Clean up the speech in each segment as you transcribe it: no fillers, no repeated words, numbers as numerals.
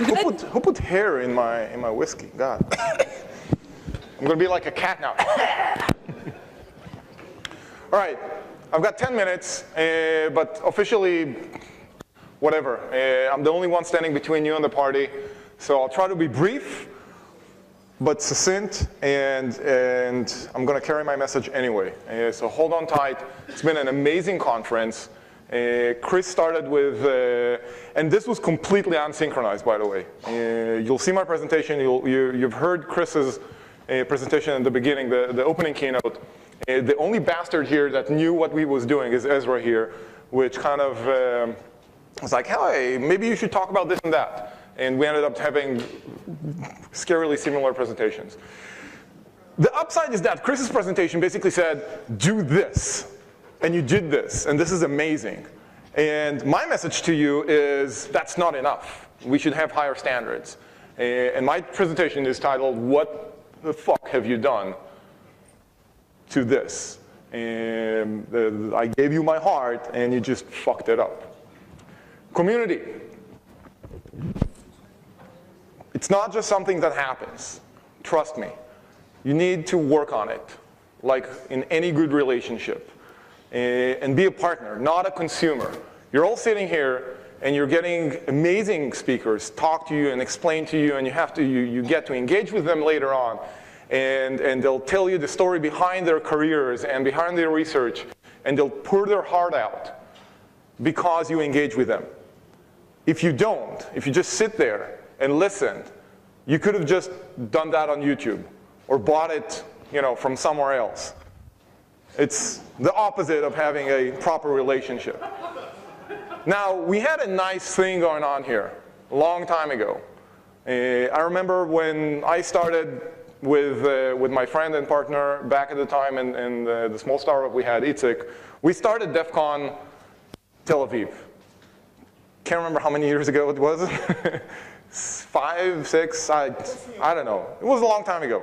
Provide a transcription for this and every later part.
Who put hair in my whiskey? God. I'm going to be like a cat now. All right, I've got 10 minutes, but officially, whatever. I'm the only one standing between you and the party, so I'll try to be brief, but succinct, and I'm going to carry my message anyway. So hold on tight. It's been an amazing conference. Chris started with, and this was completely unsynchronized, by the way. You'll see my presentation. You've heard Chris's presentation in the beginning, the opening keynote. The only bastard here that knew what we was doing is Ezra here, which kind of was like, hey, maybe you should talk about this and that. And we ended up having scarily similar presentations. The upside is that Chris's presentation basically said, do this. And you did this, and this is amazing. And my message to you is that's not enough. We should have higher standards. And my presentation is titled, what the fuck have you done to this? And I gave you my heart, and you just fucked it up. Community. It's not just something that happens. Trust me. You need to work on it, like in any good relationship. And be a partner, not a consumer. You're all sitting here, and you're getting amazing speakers talk to you and explain to you, and you get to engage with them later on. And they'll tell you the story behind their careers and behind their research, and they'll pour their heart out because you engage with them. If you don't, if you just sit there and listen, you could have just done that on YouTube or bought it, from somewhere else. It's the opposite of having a proper relationship. Now, we had a nice thing going on here a long time ago. I remember when I started with my friend and partner back at the time in the small startup we had, iftach, we started DEF CON Tel Aviv. Can't remember how many years ago it was. 5, 6, I don't know. It was a long time ago.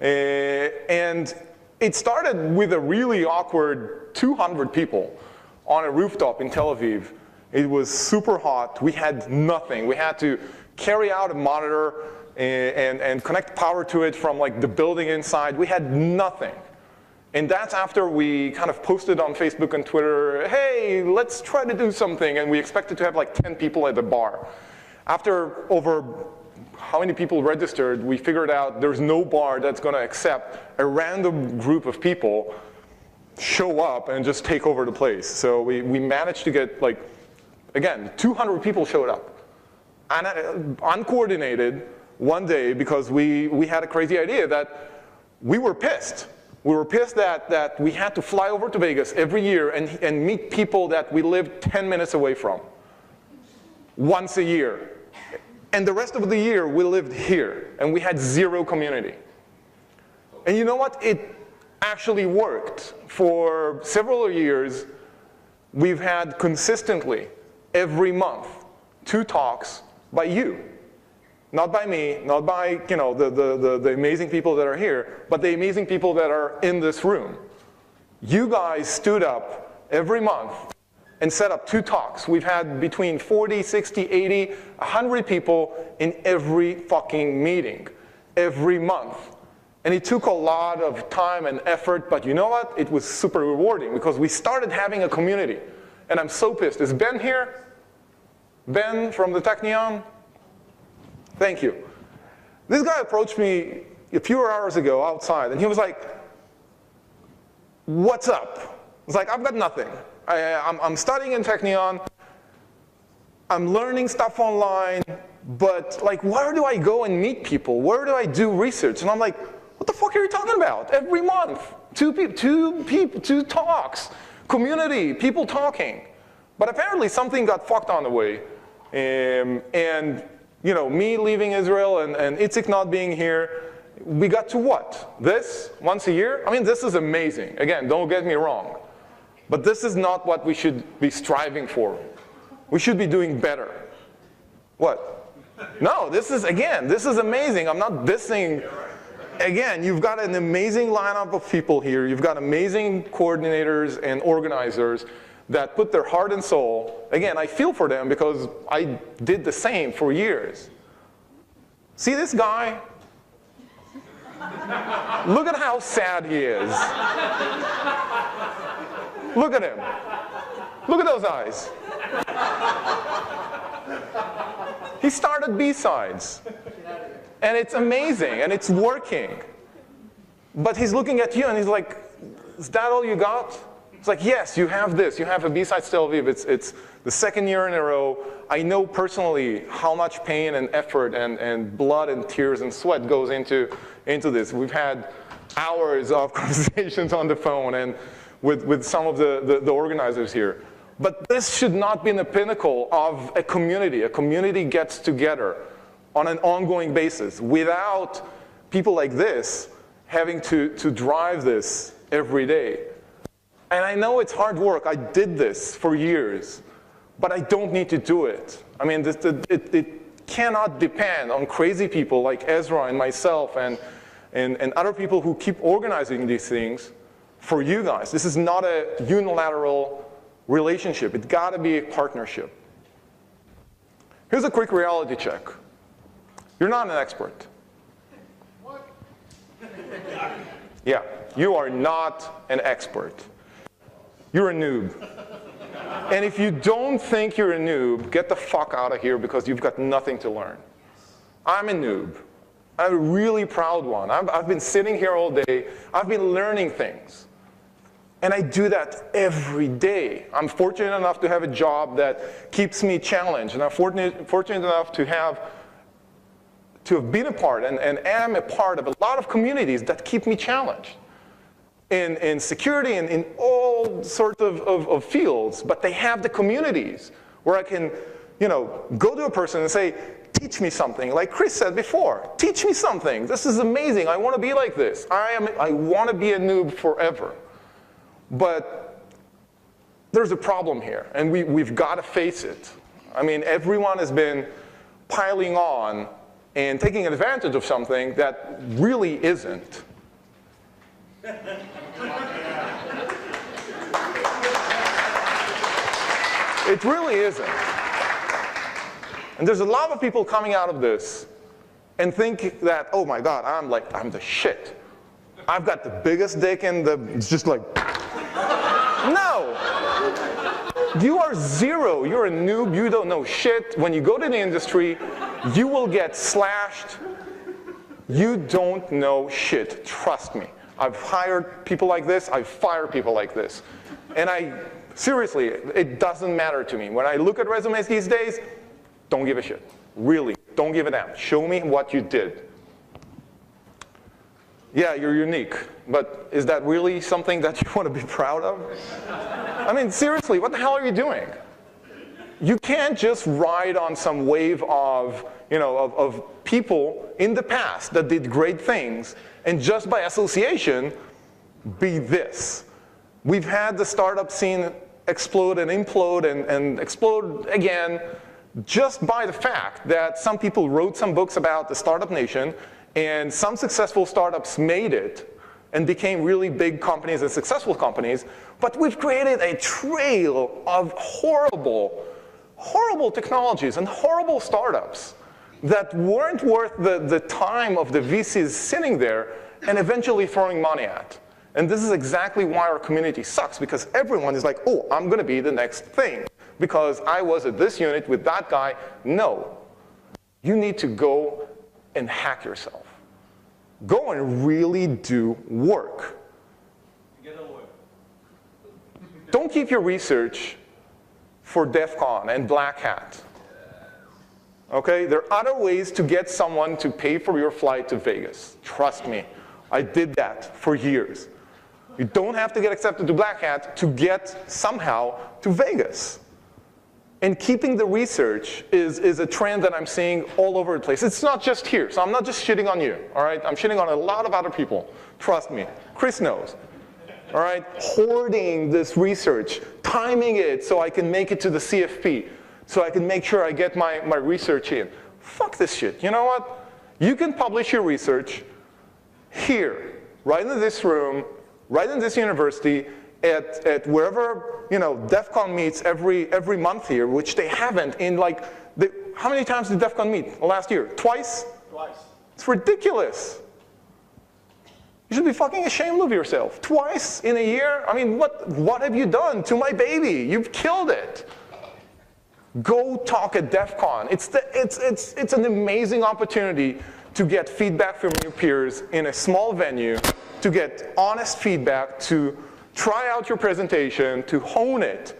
And it started with a really awkward 200 people on a rooftop in Tel Aviv. It was super hot. We had nothing. We had to carry out a monitor and connect power to it from like the building inside. We had nothing. And that's after we kind of posted on Facebook and Twitter, hey, let's try to do something. And we expected to have like 10 people at the bar. After over how many people registered, we figured out there's no bar that's going to accept a random group of people show up and just take over the place. So we managed to get, like, again, 200 people showed up. Uncoordinated one day because we had a crazy idea that we were pissed. We were pissed that we had to fly over to Vegas every year and meet people that we lived 10 minutes away from once a year. And the rest of the year, we lived here, and we had zero community. And you know what? It actually worked. For several years, we've had consistently, every month, 2 talks by you. Not by me, not by the amazing people that are here, but the amazing people that are in this room. You guys stood up every month and set up 2 talks. We've had between 40, 60, 80, 100 people in every fucking meeting, every month. And it took a lot of time and effort, but you know what? It was super rewarding because we started having a community. And I'm so pissed. Is Ben here? Ben from the Technion? Thank you. This guy approached me a few hours ago outside, and he was like, what's up? I was like, I've got nothing. I'm studying in Technion. I'm learning stuff online, but like, where do I go and meet people? Where do I do research? And I'm like, what the fuck are you talking about? Every month, 2 talks, community, people talking. But apparently something got fucked on the way. And me leaving Israel and iftach not being here, we got to what? This, once a year? I mean, this is amazing. Again, don't get me wrong. But this is not what we should be striving for. We should be doing better. What? No, this is amazing. I'm not dissing. Again, you've got an amazing lineup of people here. You've got amazing coordinators and organizers that put their heart and soul. Again, I feel for them because I did the same for years. See this guy? Look at how sad he is. Look at him. Look at those eyes. He started B-sides. And it's amazing, and it's working. But he's looking at you, and he's like, is that all you got? It's like, yes, you have this. You have a B-sides Tel Aviv. It's the second year in a row. I know personally how much pain and effort and blood and tears and sweat goes into this. We've had hours of conversations on the phone and with some of the organizers here. But this should not be the pinnacle of a community. A community gets together on an ongoing basis without people like this having to drive this every day. And I know it's hard work. I did this for years, but I don't need to do it. I mean, it cannot depend on crazy people like Ezra and myself and other people who keep organizing these things for you guys. This is not a unilateral relationship. It's got to be a partnership. Here's a quick reality check. You're not an expert. What? Yeah, you are not an expert. You're a noob. And if you don't think you're a noob, get the fuck out of here because you've got nothing to learn. I'm a noob. I'm a really proud one. I've been sitting here all day. I've been learning things. And I do that every day. I'm fortunate enough to have a job that keeps me challenged. And I'm fortunate enough to have been a part and am a part of a lot of communities that keep me challenged in security and in all sorts of fields. But they have the communities where I can, go to a person and say, teach me something. Like Chris said before, teach me something. This is amazing. I want to be like this. I want to be a noob forever. But there's a problem here, and we've got to face it. I mean, everyone has been piling on and taking advantage of something that really isn't. It really isn't. And there's a lot of people coming out of this and think that, oh my God, I'm the shit. I've got the biggest dick it's just like, no. You are zero. You're a noob. You don't know shit. When you go to the industry, you will get slashed. You don't know shit. Trust me. I've hired people like this. I've fired people like this. And seriously, it doesn't matter to me. When I look at resumes these days, don't give a shit. Really, don't give a damn. Show me what you did. Yeah, you're unique, but is that really something that you want to be proud of? I mean, seriously, what the hell are you doing? You can't just ride on some wave of people in the past that did great things and just by association be this. We've had the startup scene explode and implode and explode again just by the fact that some people wrote some books about the startup nation and some successful startups made it and became really big companies and successful companies, but we've created a trail of horrible technologies and horrible startups that weren't worth the time of the VCs sitting there and eventually throwing money at. And this is exactly why our community sucks, because everyone is like, oh, I'm going to be the next thing because I was at this unit with that guy. No. You need to go and hack yourself. Go and really do work. Get on work. Don't keep your research for DEF CON and Black Hat. Okay? There are other ways to get someone to pay for your flight to Vegas. Trust me. I did that for years. You don't have to get accepted to Black Hat to get somehow to Vegas. And keeping the research is a trend that I'm seeing all over the place. It's not just here, so I'm not just shitting on you, all right? I'm shitting on a lot of other people. Trust me. Chris knows, all right? Hoarding this research, timing it so I can make it to the CFP, so I can make sure I get my research in. Fuck this shit. You know what? You can publish your research here, right in this room, right in this university, at wherever DEF CON meets every month here, which they haven't in how many times did DEF CON meet last year? Twice? Twice. It's ridiculous. You should be fucking ashamed of yourself. Twice in a year? I mean, what have you done to my baby? You've killed it. Go talk at DEF CON. It's an amazing opportunity to get feedback from your peers in a small venue, to get honest feedback, to try out your presentation, to hone it.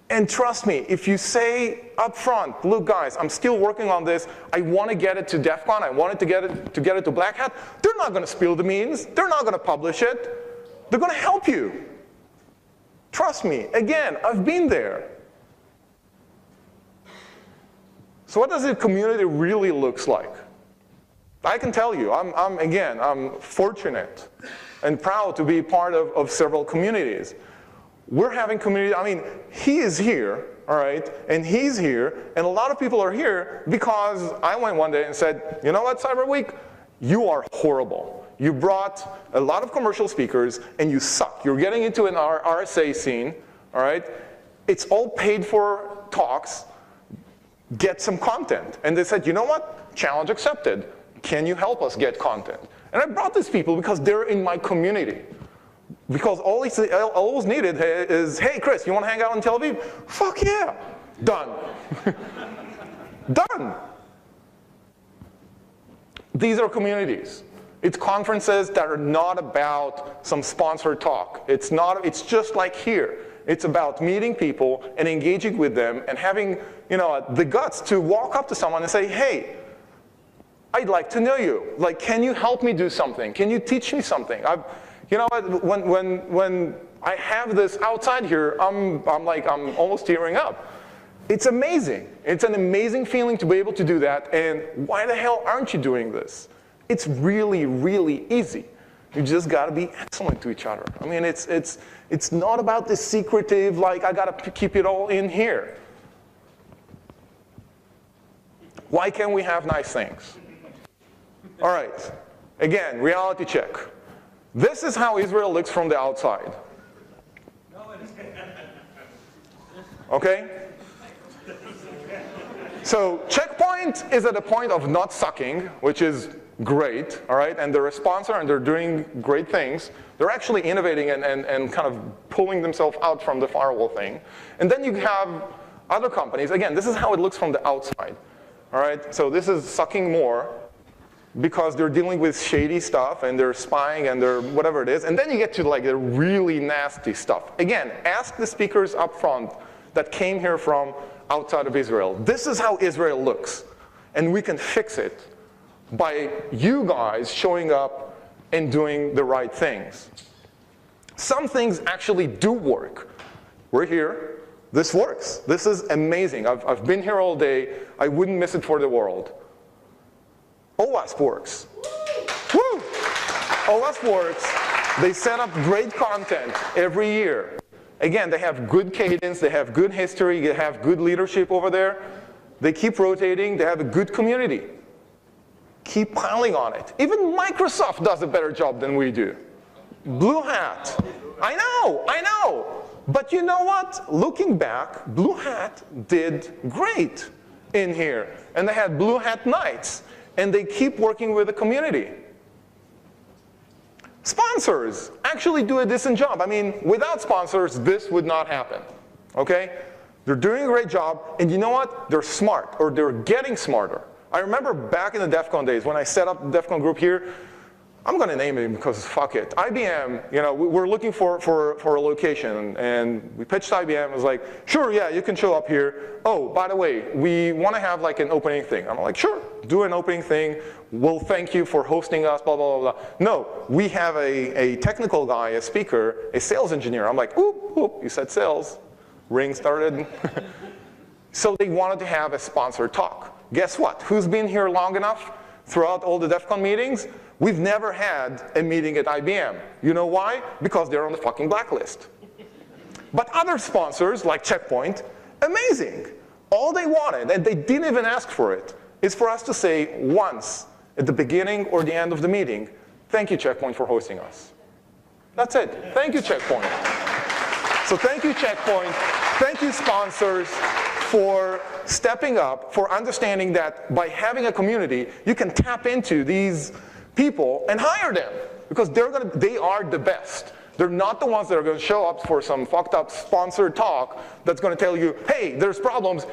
And trust me, if you say up front, look guys, I'm still working on this, I want to get it to DEF CON, I wanted to get it to Black Hat, they're not going to spill the beans, they're not going to publish it, they're going to help you. Trust me, again, I've been there. So what does the community really looks like? I can tell you, I'm fortunate and proud to be part of several communities. We're having community, I mean, he is here, all right, and he's here, and a lot of people are here because I went one day and said, you know what, Cyber Week, you are horrible. You brought a lot of commercial speakers, and you suck. You're getting into an RSA scene, all right? It's all paid for talks. Get some content. And they said, you know what, challenge accepted. Can you help us get content? And I brought these people because they're in my community. Because all was needed is, hey, Chris, you want to hang out in Tel Aviv? Fuck yeah. Done. Done. These are communities. It's conferences that are not about some sponsored talk. It's just like here. It's about meeting people and engaging with them and having, the guts to walk up to someone and say, hey, I'd like to know you. Like, can you help me do something? Can you teach me something? You know what? When I have this outside here, I'm almost tearing up. It's amazing. It's an amazing feeling to be able to do that. And why the hell aren't you doing this? It's really, really easy. You just got to be excellent to each other. I mean, it's not about this secretive, like I got to keep it all in here. Why can't we have nice things? All right. Again, reality check. This is how Israel looks from the outside. Okay? So Checkpoint is at a point of not sucking, which is great, all right? And they're a sponsor and they're doing great things. They're actually innovating and kind of pulling themselves out from the firewall thing. And then you have other companies. Again, this is how it looks from the outside, all right? So this is sucking more, because they're dealing with shady stuff and they're spying and they're whatever it is. And then you get to like the really nasty stuff. Again, ask the speakers up front that came here from outside of Israel. This is how Israel looks. And we can fix it by you guys showing up and doing the right things. Some things actually do work. We're here. This works. This is amazing. I've been here all day. I wouldn't miss it for the world. OWASP works. Woo! OWASP works. They set up great content every year. Again, they have good cadence, they have good history, they have good leadership over there. They keep rotating, they have a good community. Keep piling on it. Even Microsoft does a better job than we do. Blue Hat. I know. But you know what? Looking back, Blue Hat did great in here. And they had Blue Hat nights. And they keep working with the community. Sponsors actually do a decent job. I mean, without sponsors, this would not happen, okay? They're doing a great job, and you know what? They're smart, or they're getting smarter. I remember back in the DEF CON days, when I set up the DEF CON group here, I'm going to name it because fuck it. IBM, we're looking for a location, and we pitched IBM. It was like, sure, yeah, you can show up here. Oh, by the way, we want to have like an opening thing. I'm like, sure, do an opening thing. We'll thank you for hosting us, blah, blah, blah, blah. No, we have a technical guy, a speaker, a sales engineer. I'm like, oop, you said sales. Ring started. So they wanted to have a sponsored talk. Guess what? Who's been here long enough throughout all the DEF CON meetings? We've never had a meeting at IBM. You know why? Because they're on the fucking blacklist. But other sponsors, like Checkpoint, amazing. All they wanted, and they didn't even ask for it, is for us to say once at the beginning or the end of the meeting, thank you, Checkpoint, for hosting us. That's it. Thank you, Checkpoint. So thank you, Checkpoint. Thank you, sponsors, for stepping up, for understanding that by having a community, you can tap into these people and hire them because they are the best. They're not the ones that are going to show up for some fucked up sponsored talk that's going to tell you, hey, there's problems,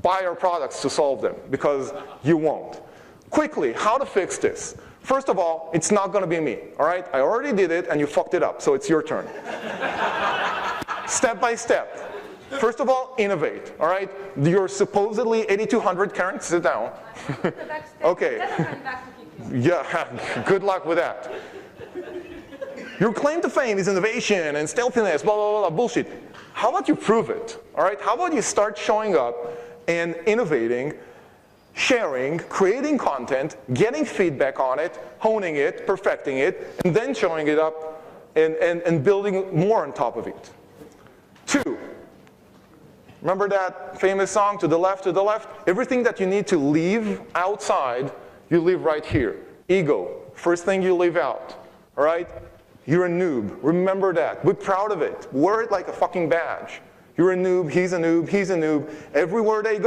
buy our products to solve them, because you won't. Quickly, how to fix this? First of all, it's not going to be me, all right? I already did it and you fucked it up, so it's your turn. Step by step. First of all, innovate, all right? You're supposedly 8200, Karen, sit down. Okay. Yeah, good luck with that. Your claim to fame is innovation and stealthiness, blah, blah, blah, bullshit. How about you prove it, all right? How about you start showing up and innovating, sharing, creating content, getting feedback on it, honing it, perfecting it, and then showing it up and building more on top of it. 2, remember that famous song, to the left, to the left? Everything that you need to leave outside, you leave right here. Ego, first thing you leave out, all right? You're a noob, remember that. Be proud of it, wear it like a fucking badge. You're a noob, he's a noob, he's a noob. Everywhere they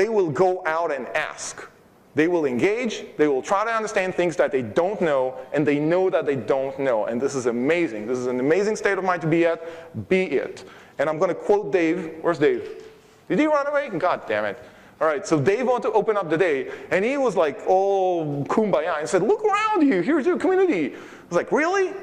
will go out and ask. They will engage, they will try to understand things that they don't know, and they know that they don't know. And this is amazing. This is an amazing state of mind to be at. Be it. And I'm going to quote Dave. Where's Dave? Did he run away? God damn it. All right, so Dave wanted to open up the day, and he was like, oh, kumbaya, and said, look around you, here's your community. I was like, really?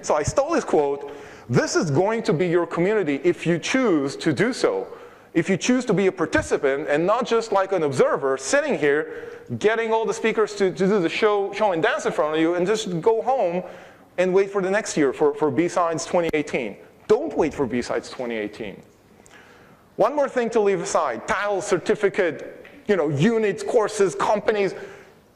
So I stole his quote. This is going to be your community if you choose to do so. If you choose to be a participant and not just like an observer sitting here, getting all the speakers to do the show and dance in front of you, and just go home and wait for the next year for B-Sides 2018. Don't wait for B-Sides 2018. One more thing to leave aside, title, certificate, units, courses, companies.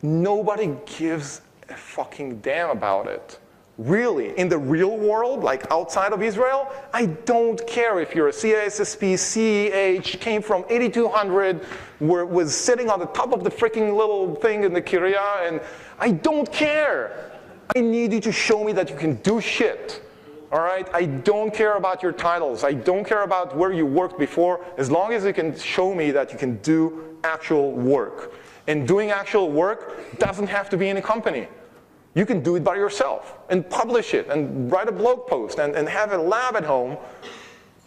Nobody gives a fucking damn about it. Really, in the real world, like outside of Israel, I don't care if you're a CISSP, CEH, came from 8200, was sitting on the top of the freaking little thing in the Kiryah, and I don't care. I need you to show me that you can do shit. All right? I don't care about your titles. I don't care about where you worked before, as long as you can show me that you can do actual work. And doing actual work doesn't have to be in a company. You can do it by yourself and publish it and write a blog post and have a lab at home.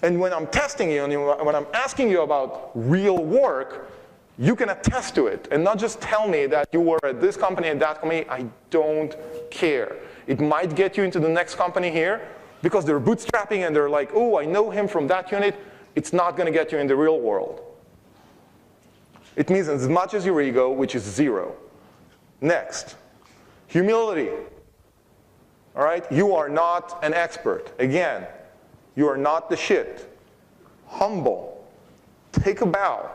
And when I'm testing you and when I'm asking you about real work, you can attest to it and not just tell me that you were at this company and that company. I don't care. It might get you into the next company here because they're bootstrapping and they're like, oh, I know him from that unit. It's not going to get you in the real world. It means as much as your ego, which is 0. Next. Humility, all right? You are not an expert. Again, you are not the shit. Humble, take a bow,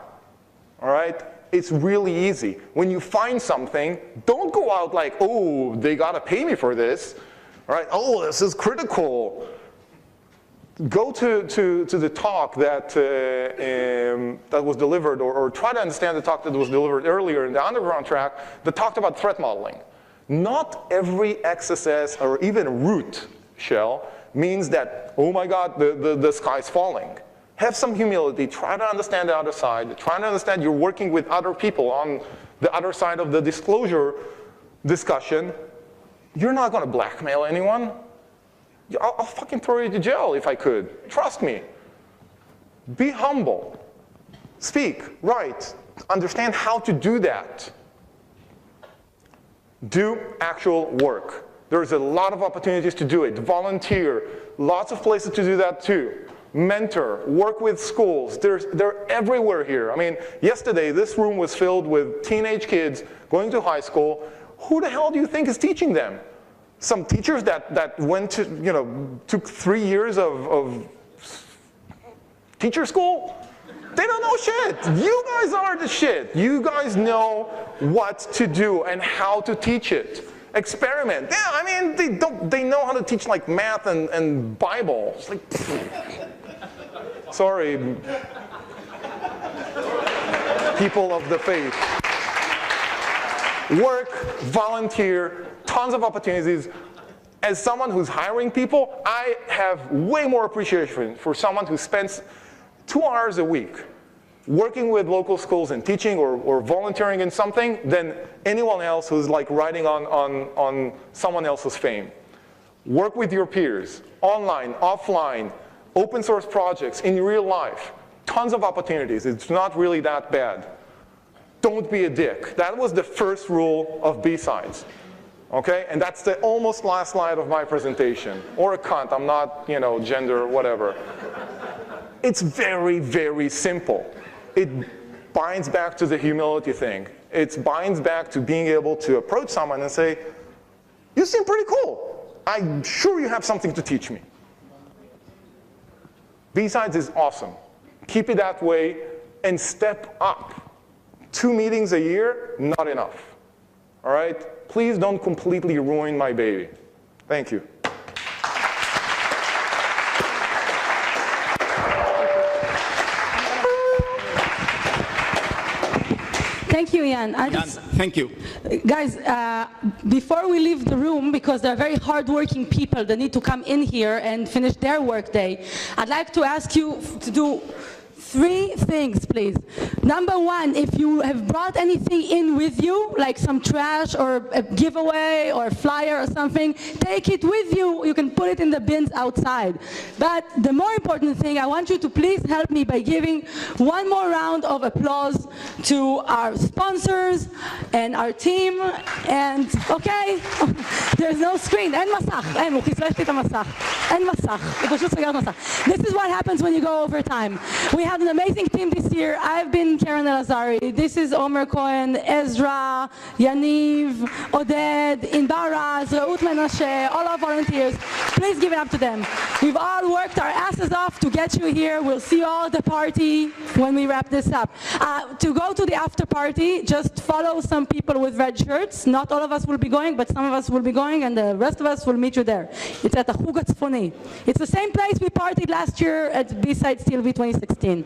all right? It's really easy. When you find something, don't go out like, oh, they gotta pay me for this, all right? Oh, this is critical. Go to the talk that was delivered, or try to understand the talk that was delivered earlier in the underground track that talked about threat modeling. Not every XSS or even root shell means that, oh my God, the sky's falling. Have some humility, try to understand the other side, try to understand you're working with other people on the other side of the disclosure discussion. You're not going to blackmail anyone. I'll fucking throw you to jail if I could. Trust me. Be humble. Speak, write, understand how to do that. Do actual work. There's a lot of opportunities to do it. Volunteer. Lots of places to do that too. Mentor. Work with schools. They're everywhere here. I mean, yesterday this room was filled with teenage kids going to high school. Who the hell do you think is teaching them? Some teachers that went to, took 3 years of teacher school? They don't know shit. You guys are the shit. You guys know what to do and how to teach it. Experiment. Yeah, I mean, they know how to teach like math and Bible. It's like, sorry, people of the faith. Work, volunteer, tons of opportunities. As someone who's hiring people, I have way more appreciation for someone who spends 2 hours a week working with local schools and teaching or volunteering in something than anyone else who's like riding on someone else's fame. Work with your peers, online, offline, open source projects, in real life. Tons of opportunities. It's not really that bad. Don't be a dick. That was the first rule of B-Sides. Okay? And that's the almost last slide of my presentation. Or a cunt. I'm not, gender, whatever. It's very, very simple. It binds back to the humility thing. It binds back to being able to approach someone and say, you seem pretty cool. I'm sure you have something to teach me. B-Sides is awesome. Keep it that way and step up. 2 meetings a year, not enough. All right? Please don't completely ruin my baby. Thank you. Thank you, Ian. Thank you. Guys, before we leave the room, because they're very hardworking people that need to come in here and finish their workday, I'd like to ask you to do 3 things, please. Number 1, if you have brought anything in with you, like some trash or a giveaway or a flyer or something, take it with you. You can put it in the bins outside. But the more important thing, I want you to please help me by giving one more round of applause to our sponsors and our team. And, okay, there's no screen. אין מסך. אין, הוא חיסל לי את המסך. אין מסך. הוא פשוט סגר את המסך. This is what happens when you go over time. We have an amazing team this year. I've been Karen Elazari. This is Omer Cohen, Ezra, Yaniv, Oded, Inbaraz, Raut Menashe, all our volunteers. Please give it up to them. We've all worked our asses off to get you here. We'll see you all at the party when we wrap this up. To go to the after party, just follow some people with red shirts. Not all of us will be going, but some of us will be going, and the rest of us will meet you there. It's at the Chug Hatzfoni. It's the same place we partied last year at B-Sides TLV 2016.